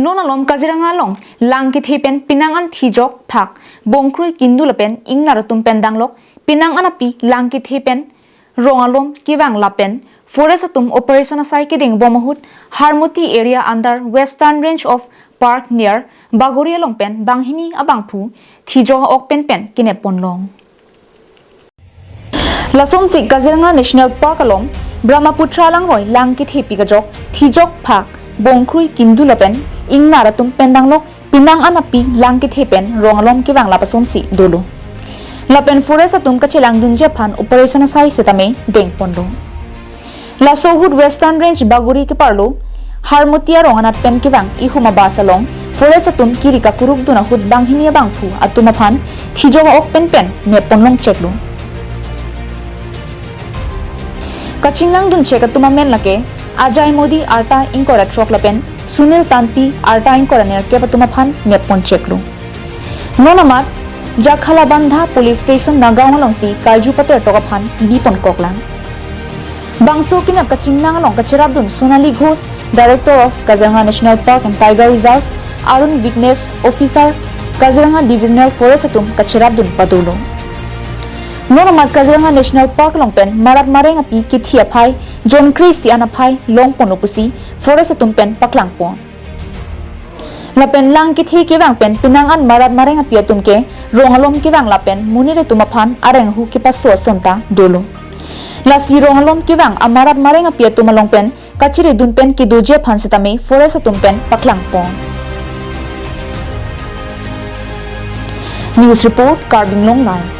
Nonalom Kaziranga long langkit hipen pinangan Thijok phak bongkrui kindulapen ingnaratum pendanglok pinang anapi langkit hipen rongalom kiwang lapen foresatum operation asai keding bomahut Harmoti area under western range of park near Bagoria longpen banghini abangphu Thijok okpen pen kineponlong Lasomsi Kaziranga National Park along Brahmaputra langroi langkit hipigajok Thijok phak bongkrui kindulapen ingnaratum pendanglok pinang anapi langkit hepen rongalom kiwang lapasomsi dulu lapen foresatum kachilang dunje phan operation sai setame deng pondo la sohud western range baguri ke parlo harmotia ronganat pen kiwang ihuma basalong foresatum kirika kuruk duna hud banghini bangphu atuma phan Thijok ok pen ne ponlong cheklu kachinang dun chek atuma men lake Ajay Modi arta inkora trok lapen Sunil Tanti arta inkora ner ke patuma phan nepon cheklu nonamat jakhala bandha police station nagaung longsi karju pater toka phan bipon koklang bangso kinap kachinang long kachirabdun Sonali Ghosh director of Kaziranga National Park and Tiger Reserve Arun Vignesh officer Kaziranga Divisional Forest atum kachirabdun padulo Nonamat Kaziranga National Park longpen marat mareng api kithia phai John Chris ana phai long ponopusi forest atumpen paklang pon lapen lang kithi kiwang pen pinangan marat mareng api atumke rongalom kiwang lapen munire tumaphan areng hu kipaso sonta dolo lasi rongalom kiwang amarat mareng api atumalongpen kachiri dunpen ki duje phansitame forest atumpen paklang pon News report Carbinglong Live